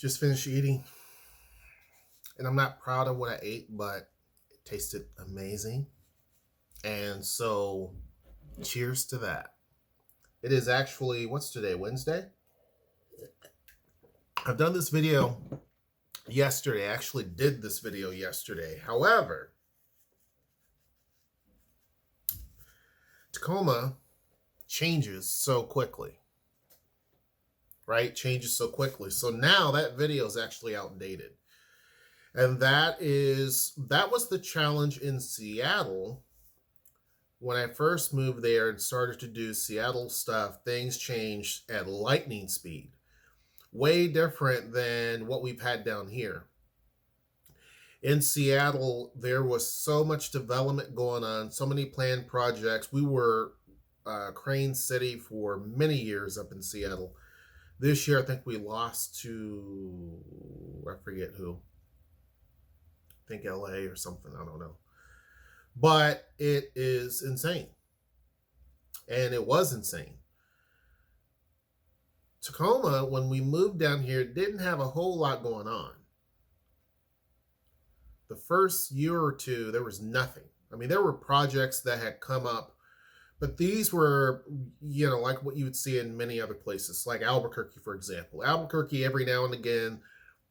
Just finished eating, and I'm not proud of what I ate, but it tasted amazing. And so, cheers to that. It is actually, what's today, Wednesday? I've done this video yesterday. I actually did this video yesterday. However, Tacoma changes so quickly, right? Changes so quickly. So now that video is actually outdated. And that was the challenge in Seattle. When I first moved there and started to do Seattle stuff, things changed at lightning speed. Way different than what we've had down here. In Seattle, there was so much development going on, so many planned projects. We were Crane City for many years up in Seattle. This year, I think we lost to, I forget who. I think LA or something, I don't know. But it is insane. And it was insane. Tacoma, when we moved down here, didn't have a whole lot going on. The first year or two, there was nothing. I mean, there were projects that had come up, but these were, like what you would see in many other places, like Albuquerque, for example. Albuquerque, every now and again,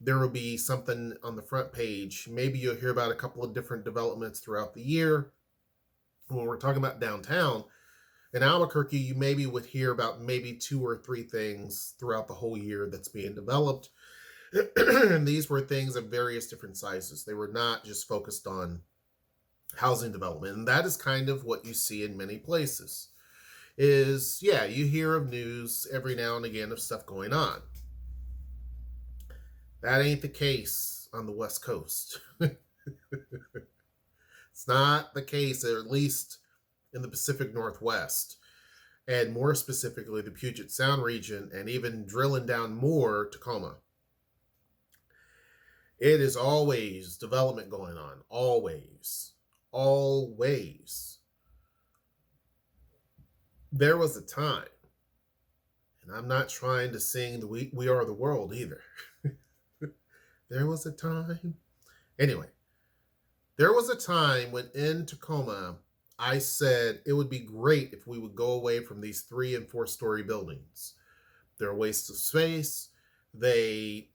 there will be something on the front page. Maybe you'll hear about a couple of different developments throughout the year. When we're talking about downtown, in Albuquerque, you maybe would hear about maybe 2 or 3 things throughout the whole year that's being developed. And these were things of various different sizes. They were not just focused on housing development. And that is kind of what you see in many places. You hear of news every now and again of stuff going on. That ain't the case on the West Coast. It's not the case, or at least in the Pacific Northwest, and more specifically the Puget Sound region, and even drilling down more, Tacoma. It is always development going on. Always. Always. There was a time, and I'm not trying to sing the We Are the World either. There was a time. Anyway, there was a time when in Tacoma, I said it would be great if we would go away from these 3- and 4-story buildings. They're a waste of space. They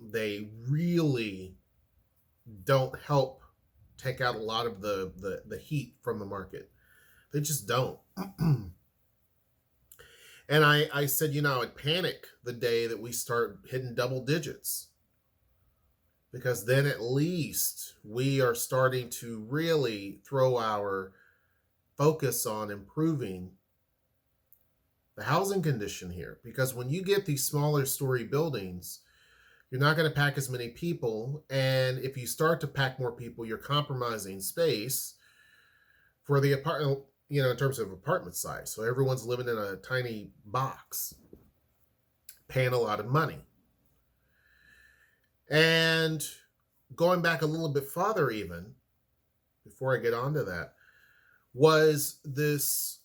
really don't help take out a lot of the heat from the market. They just don't. And I said, I would panic the day that we start hitting double digits. Because then at least we are starting to really throw our focus on improving the housing condition here. Because when you get these smaller story buildings, you're not going to pack as many people. And if you start to pack more people, you're compromising space for the apartment, in terms of apartment size. So everyone's living in a tiny box, paying a lot of money. And going back a little bit farther even, before I get onto that, was this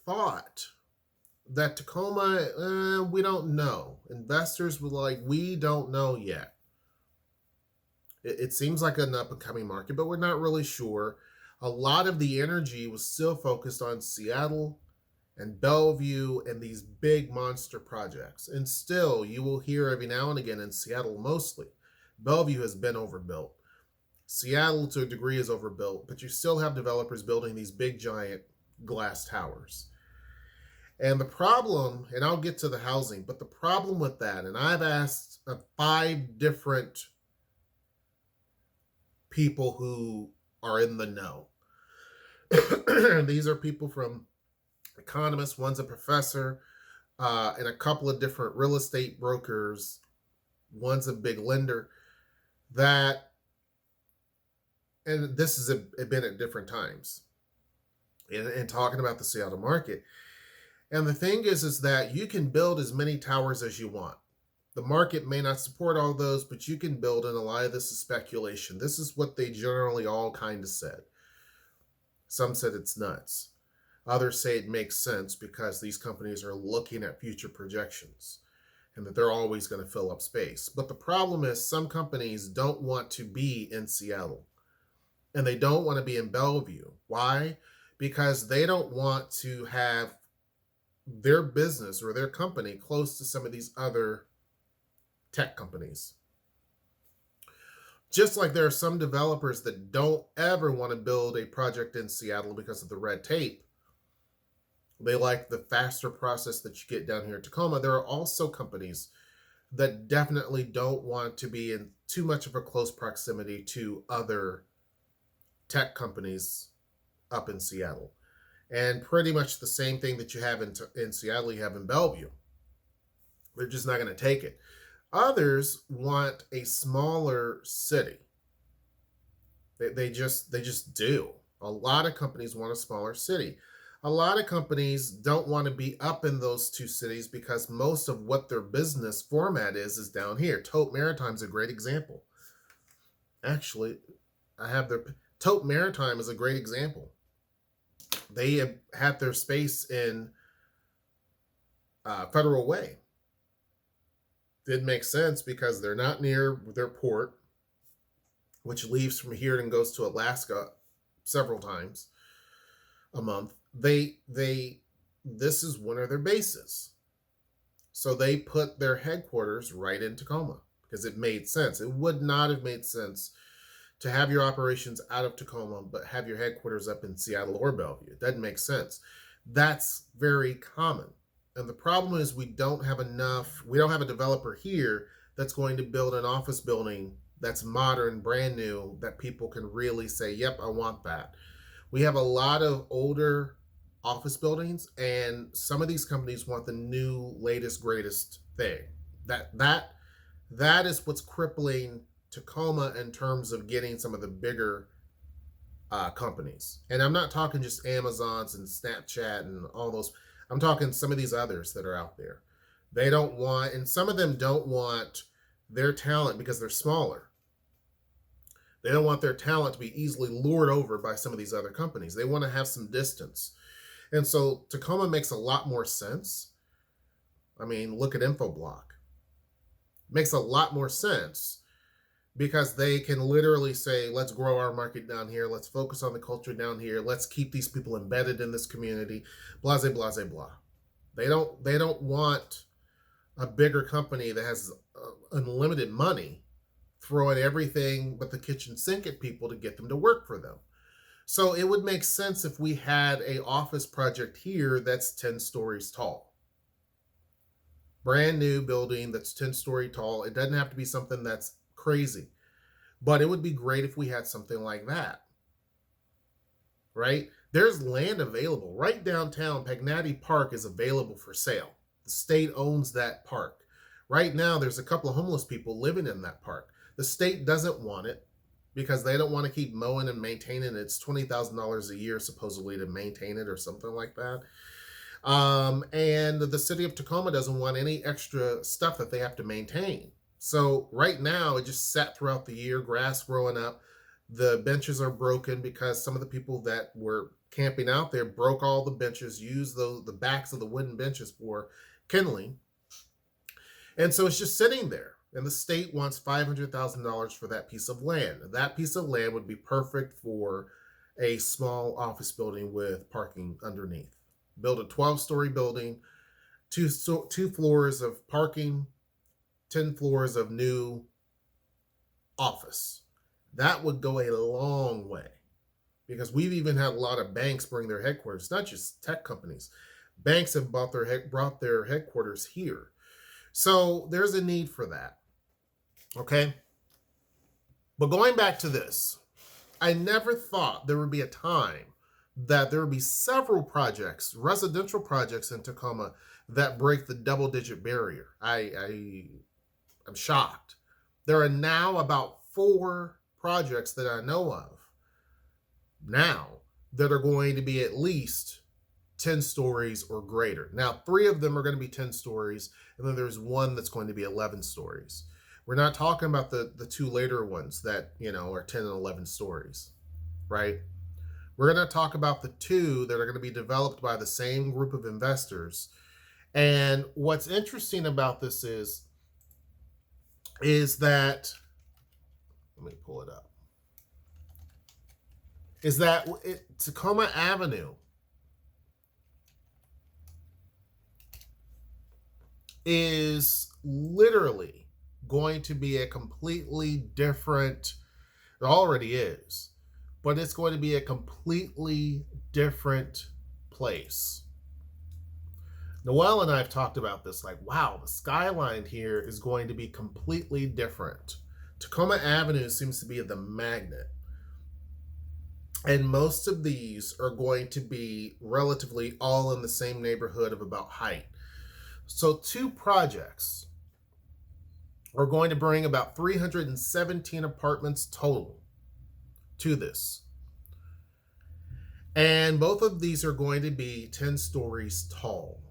thought that Tacoma, we don't know. Investors were like, we don't know yet. It seems like an up-and-coming market, but we're not really sure. A lot of the energy was still focused on Seattle and Bellevue and these big monster projects. And still, you will hear every now and again in Seattle mostly, Bellevue has been overbuilt. Seattle, to a degree, is overbuilt, but you still have developers building these big, giant glass towers. And the problem, and I'll get to the housing, but the problem with that, and I've asked 5 different people who are in the know. These are people from economists, one's a professor, and a couple of different real estate brokers, one's a big lender, and this has been at different times, in talking about the Seattle market. And the thing is that you can build as many towers as you want. The market may not support all those, but you can build, and a lot of this is speculation. This is what they generally all kind of said. Some said it's nuts. Others say it makes sense because these companies are looking at future projections. and that they're always going to fill up space. But the problem is some companies don't want to be in Seattle, and they don't want to be in Bellevue. Why? Because they don't want to have their business or their company close to some of these other tech companies. Just like there are some developers that don't ever want to build a project in Seattle because of the red tape. They like the faster process that you get down here in Tacoma. There are also companies that definitely don't want to be in too much of a close proximity to other tech companies up in Seattle. And pretty much the same thing that you have in Seattle, you have in Bellevue. They're just not going to take it. Others want a smaller city. They just do. A lot of companies want a smaller city. A lot of companies don't want to be up in those two cities because most of what their business format is down here. Tote Maritime is a great example. Actually, Tote Maritime is a great example. They have had their space in Federal Way. Did make sense because they're not near their port, which leaves from here and goes to Alaska several times a month. This is one of their bases. So they put their headquarters right in Tacoma because it made sense. It would not have made sense to have your operations out of Tacoma, but have your headquarters up in Seattle or Bellevue. It doesn't make sense. That's very common. And the problem is we don't have a developer here that's going to build an office building that's modern, brand new, that people can really say, yep, I want that. We have a lot of older office buildings, and some of these companies want the new, latest, greatest thing. That is what's crippling Tacoma in terms of getting some of the bigger companies. And I'm not talking just Amazons and Snapchat and all those. I'm talking some of these others that are out there. They don't want, and some of them don't want their talent because they're smaller. They don't want their talent to be easily lured over by some of these other companies. They want to have some distance. And so Tacoma makes a lot more sense. I mean, look at Infoblock. It makes a lot more sense because they can literally say, let's grow our market down here. Let's focus on the culture down here. Let's keep these people embedded in this community. Blase, blase, blah. They don't want a bigger company that has unlimited money throwing everything but the kitchen sink at people to get them to work for them. So it would make sense if we had an office project here that's 10 stories tall. Brand new building that's 10 story tall. It doesn't have to be something that's crazy, but it would be great if we had something like that, right? There's land available right downtown. Pagnati Park is available for sale. The state owns that park. Right now, there's a couple of homeless people living in that park. The state doesn't want it because they don't want to keep mowing and maintaining it. It's $20,000 a year supposedly to maintain it or something like that. And the city of Tacoma doesn't want any extra stuff that they have to maintain. So right now, it just sat throughout the year, grass growing up. The benches are broken because some of the people that were camping out there broke all the benches, used the backs of the wooden benches for kindling. And so it's just sitting there. And the state wants $500,000 for that piece of land. That piece of land would be perfect for a small office building with parking underneath. Build a 12-story building, two floors of parking, 10 floors of new office. That would go a long way because we've even had a lot of banks bring their headquarters, not just tech companies. Banks have brought their headquarters here. So there's a need for that. Okay. But going back to this, I never thought there would be a time that there would be several projects, residential projects in Tacoma that break the double-digit barrier. I'm shocked. There are now about 4 projects that I know of now that are going to be at least 10 stories or greater. Now, 3 of them are going to be 10 stories, and then there's one that's going to be 11 stories. We're not talking about the 2 later ones that, are 10 and 11 stories, right? We're going to talk about the 2 that are going to be developed by the same group of investors, And what's interesting about this is that, let me pull it up, is that Tacoma Avenue is literally going to be a completely different, it already is, but it's going to be a completely different place. Noelle and I have talked about this, like, wow, the skyline here is going to be completely different. Tacoma Avenue seems to be the magnet. And most of these are going to be relatively all in the same neighborhood of about height. So 2 projects are going to bring about 317 apartments total to this. And both of these are going to be 10 stories tall.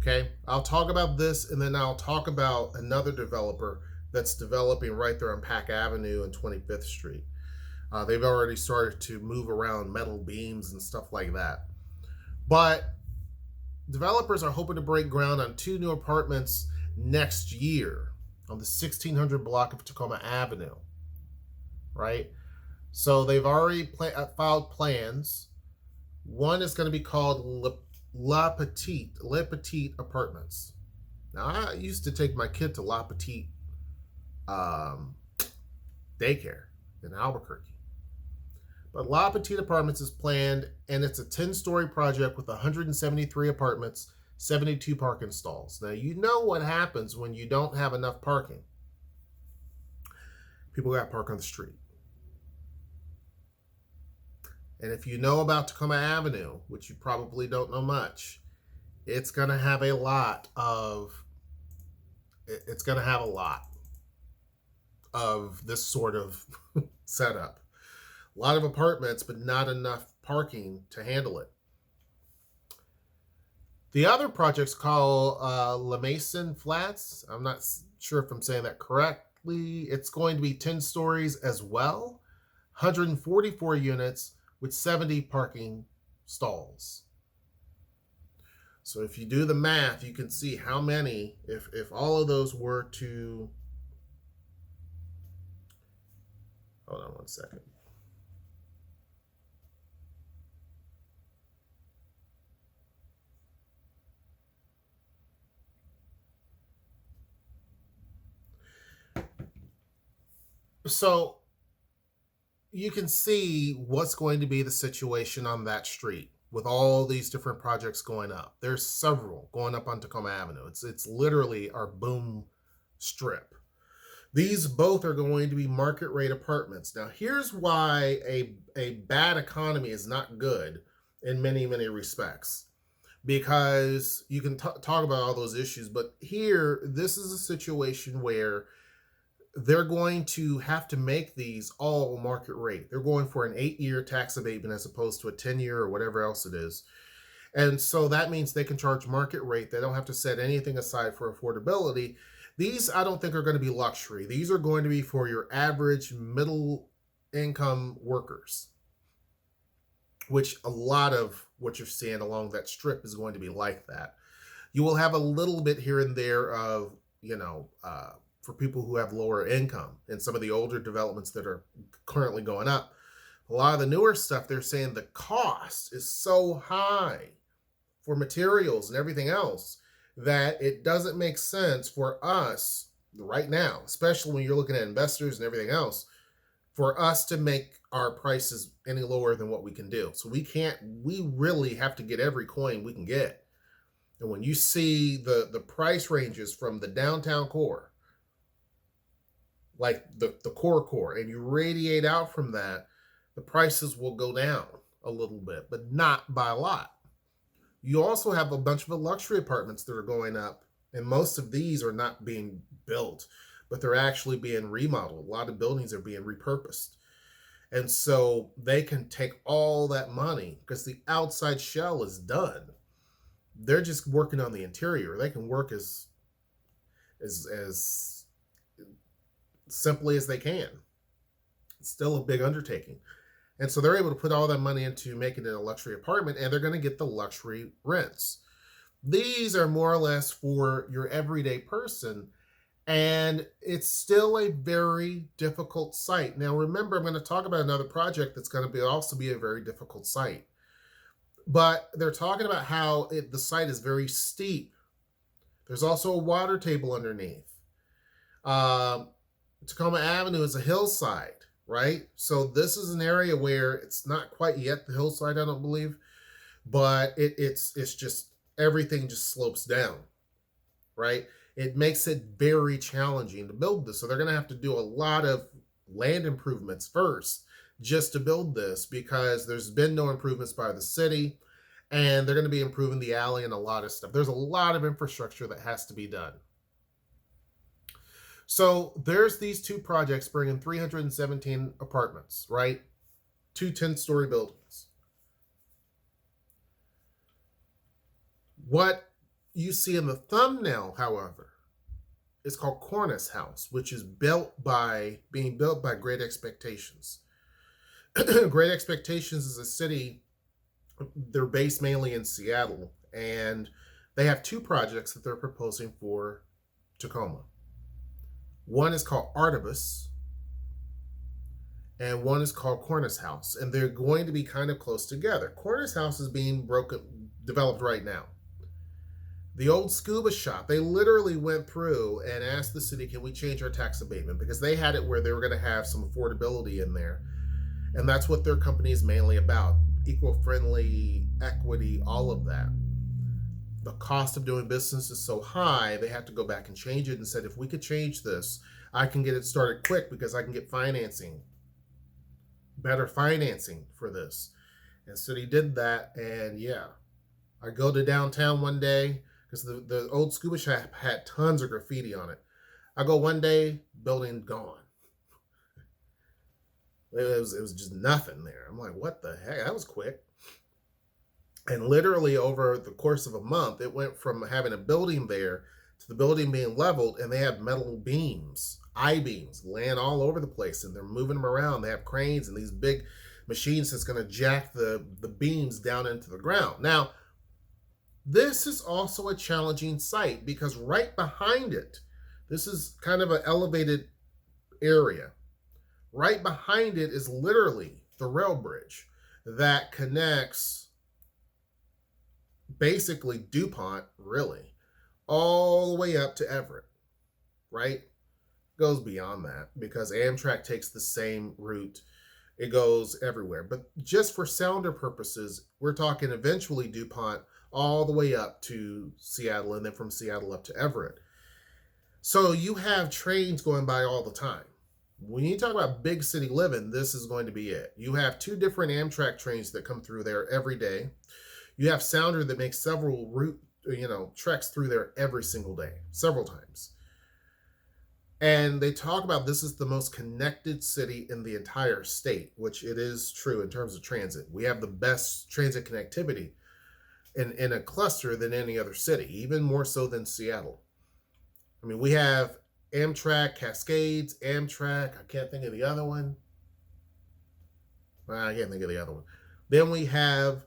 Okay, I'll talk about this, and then I'll talk about another developer that's developing right there on Pack Avenue and 25th Street. They've already started to move around metal beams and stuff like that. But developers are hoping to break ground on 2 new apartments next year on the 1600 block of Tacoma Avenue, right? So they've already filed plans. One is going to be called Le Petite Apartments. Now, I used to take my kid to La Petite daycare in Albuquerque. But La Petite Apartments is planned, and it's a 10-story project with 173 apartments, 72 parking stalls. Now, you know what happens when you don't have enough parking. People got to park on the street. And if you know about Tacoma Avenue, which you probably don't know much, it's going to have a lot of this sort of setup. A lot of apartments, but not enough parking to handle it. The other project's called La Mason Flats. I'm not sure if I'm saying that correctly. It's going to be 10 stories as well, 144 units with 70 parking stalls. So if you do the math, you can see how many, if all of those were to, hold on one second. So you can see what's going to be the situation on that street with all these different projects going up. There's several going up on Tacoma Avenue. It's literally our boom strip. These both are going to be market rate apartments. Now, here's why a bad economy is not good in many, many respects. Because you can talk about all those issues, but here, this is a situation where they're going to have to make these all market rate. They're going for an 8-year tax abatement as opposed to a 10-year or whatever else it is. And so that means they can charge market rate. They don't have to set anything aside for affordability. These, I don't think, are going to be luxury. These are going to be for your average middle income workers, which a lot of what you're seeing along that strip is going to be like that. You will have a little bit here and there of, for people who have lower income in some of the older developments that are currently going up. A lot of the newer stuff, they're saying the cost is so high for materials and everything else that it doesn't make sense for us right now, especially when you're looking at investors and everything else, for us to make our prices any lower than what we can do. So we really have to get every coin we can get. And when you see the price ranges from the downtown core, like the core, and you radiate out from that, the prices will go down a little bit, but not by a lot. You also have a bunch of luxury apartments that are going up, and most of these are not being built, but they're actually being remodeled. A lot of buildings are being repurposed. And so they can take all that money because the outside shell is done. They're just working on the interior. They can work as simply as they can. It's still a big undertaking. And so they're able to put all that money into making it a luxury apartment, and they're going to get the luxury rents. These are more or less for your everyday person, and it's still a very difficult site. Now, remember, I'm going to talk about another project that's going to also be a very difficult site. But they're talking about how the site is very steep. There's also a water table underneath. Tacoma Avenue is a hillside, right? So this is an area where it's not quite yet the hillside, I don't believe, but it's just everything just slopes down, right? It makes it very challenging to build this. So they're going to have to do a lot of land improvements first just to build this, because there's been no improvements by the city, and they're going to be improving the alley and a lot of stuff. There's a lot of infrastructure that has to be done. So there's these two projects bringing 317 apartments, right? Two 10-story buildings. What you see in the thumbnail, however, is called Cornice House, which is being built by Great Expectations. Great Expectations is a city, they're based mainly in Seattle, and they have two projects that they're proposing for Tacoma. One is called Artibus, and one is called Cornice House, and they're going to be kind of close together. Cornice House is being developed right now. The old scuba shop, they literally went through and asked the city, can we change our tax abatement? Because they had it where they were going to have some affordability in there. And that's what their company is mainly about. Eco-friendly, equity, all of that. The cost of doing business is so high, they have to go back and change it and said, if we could change this, I can get it started quick because I can get financing, better financing for this. And city did that, and yeah. I go to downtown one day, because the old scuba shop had tons of graffiti on it. I go one day, building gone. It was just nothing there. I'm like, what the heck? That was quick. And literally over the course of a month, it went from having a building there to the building being leveled, and they have metal beams, I-beams, laying all over the place, and they're moving them around. They have cranes and these big machines that's going to jack the beams down into the ground. Now, this is also a challenging site because right behind it, this is kind of an elevated area. Right behind it is literally the rail bridge that connects basically DuPont, really, all the way up to Everett, right? Goes beyond that because Amtrak takes the same route. It goes everywhere. But just for sounder purposes, we're talking eventually DuPont all the way up to Seattle, and then from Seattle up to Everett. So you have trains going by all the time. When you talk about big city living, this is going to be it. You have two different Amtrak trains that come through there every day. You have Sounder that makes several treks through there every single day, several times. And they talk about this is the most connected city in the entire state, which it is true in terms of transit. We have the best transit connectivity in a cluster than any other city, even more so than Seattle. I mean, we have Amtrak, Cascades, Amtrak. I can't think of the other one. I can't think of the other one. Then we have,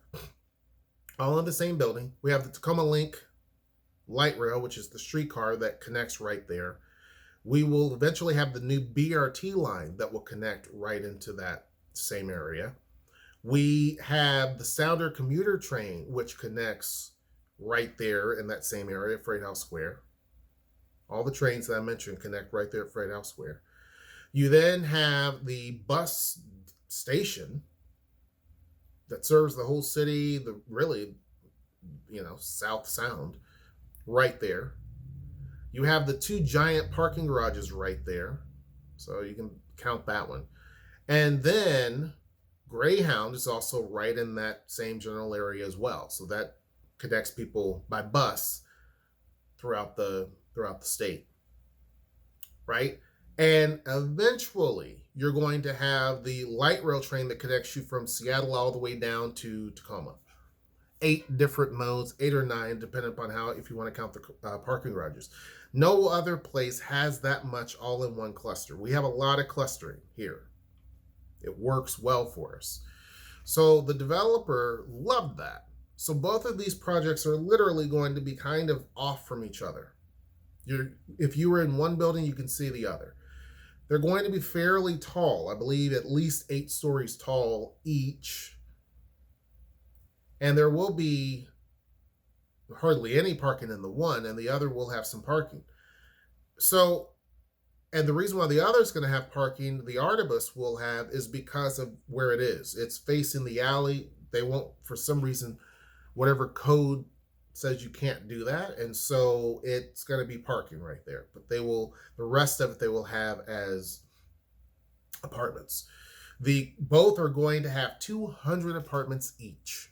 all in the same building, we have the Tacoma Link light rail, which is the streetcar that connects right there. We will eventually have the new BRT line that will connect right into that same area. We have the Sounder commuter train, which connects right there in that same area, Freight House Square. All the trains that I mentioned connect right there at Freight House Square. You then have the bus station that serves the whole city, South Sound, right there. You have the two giant parking garages right there. So you can count that one. And then Greyhound is also right in that same general area as well. So that connects people by bus throughout the state, right? And eventually you're going to have the light rail train that connects you from Seattle all the way down to Tacoma. 8 different modes, 8 or 9, depending upon if you want to count the parking garages. No other place has that much all in one cluster. We have a lot of clustering here. It works well for us. So the developer loved that. So both of these projects are literally going to be kind of off from each other. If you were in one building, you can see the other. They're going to be fairly tall. I believe at least 8 stories tall each. And there will be hardly any parking in the one, and the other will have some parking. So, and the reason why the other is going to have parking, the Artibus will have, is because of where it is. It's facing the alley. They won't, for some reason, whatever code says you can't do that, and so it's going to be parking right there. But they will, the rest of it they will have as apartments. Both are going to have 200 apartments each.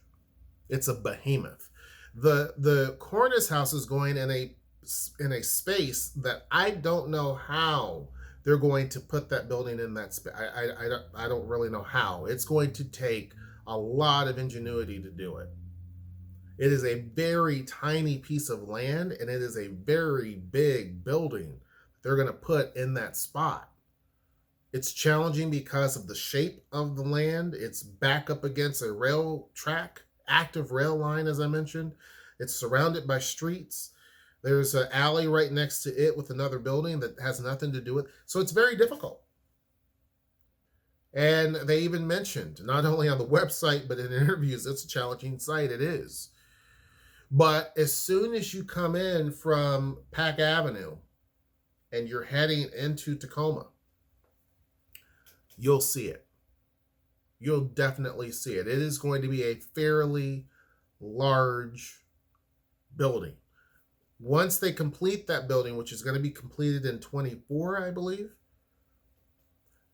It's a behemoth. The Cornice house is going in a space that I don't know how they're going to put that building in that space. I don't really know how. It's going to take a lot of ingenuity to do it. It is a very tiny piece of land, and it is a very big building they're going to put in that spot. It's challenging because of the shape of the land. It's back up against a rail track, active rail line, as I mentioned. It's surrounded by streets. There's an alley right next to it with another building that has nothing to do with it. So it's very difficult. And they even mentioned, not only on the website, but in interviews, it's a challenging site. It is. But as soon as you come in from Pack Avenue and you're heading into Tacoma, you'll see it. You'll definitely see it. It is going to be a fairly large building. Once they complete that building, which is going to be completed in 24, I believe,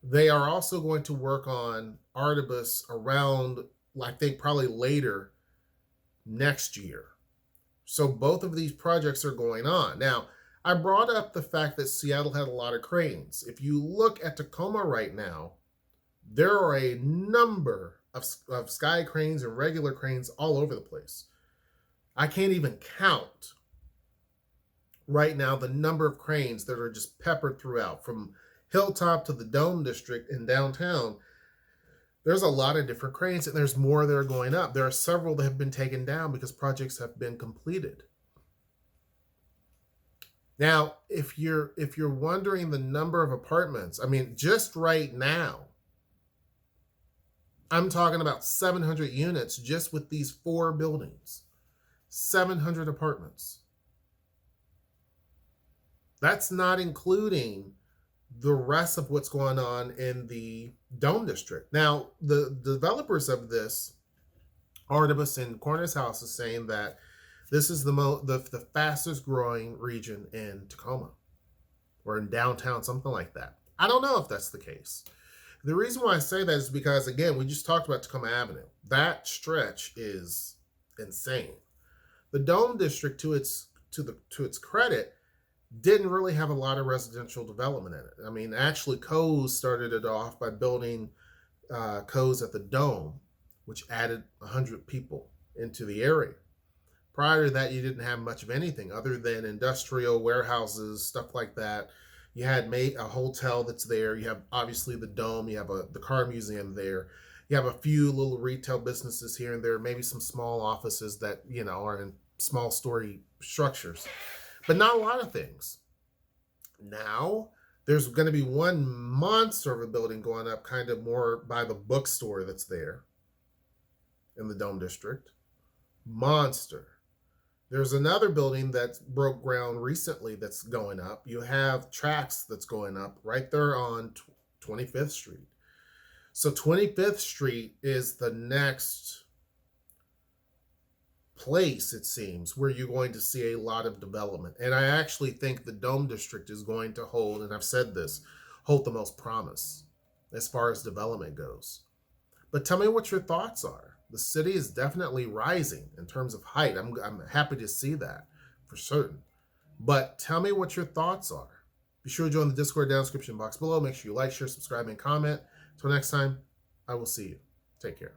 they are also going to work on Artibus around, I think, probably later next year. So both of these projects are going on. Now, I brought up the fact that Seattle had a lot of cranes. If you look at Tacoma right now, there are a number of sky cranes and regular cranes all over the place. I can't even count right now the number of cranes that are just peppered throughout, from Hilltop to the Dome District in downtown. There's a lot of different cranes, and there's more that are going up. There are several that have been taken down because projects have been completed. Now, if you're wondering the number of apartments, I mean, just right now, I'm talking about 700 units just with these 4 buildings. 700 apartments. That's not including the rest of what's going on in the Dome District. Now, the developers of this, Artibus and Cornice House, is saying that this is the fastest growing region in Tacoma or in downtown, something like that. I don't know if that's the case. The reason why I say that is because, again, we just talked about Tacoma Avenue. That stretch is insane. The Dome District, to its credit, didn't really have a lot of residential development in it. I mean, actually, Coase started it off by building Coase at the Dome, which added 100 people into the area. Prior to that, you didn't have much of anything other than industrial warehouses, stuff like that. You had a hotel that's there. You have, obviously, the Dome. You have the car museum there. You have a few little retail businesses here and there, maybe some small offices that, are in small story structures, but not a lot of things. Now, there's going to be one monster of a building going up kind of more by the bookstore that's there in the Dome District. Monster. There's another building that broke ground recently that's going up. You have tracks that's going up right there on 25th Street. So 25th Street is the next place, it seems, where you're going to see a lot of development. And I actually think the Dome District is going to hold, and I've said this, hold the most promise as far as development goes. But tell me what your thoughts are. The city is definitely rising in terms of height. I'm happy to see that for certain. But tell me what your thoughts are. Be sure to join the Discord down in the description box below. Make sure you like, share, subscribe, and comment. Until next time, I will see you. Take care.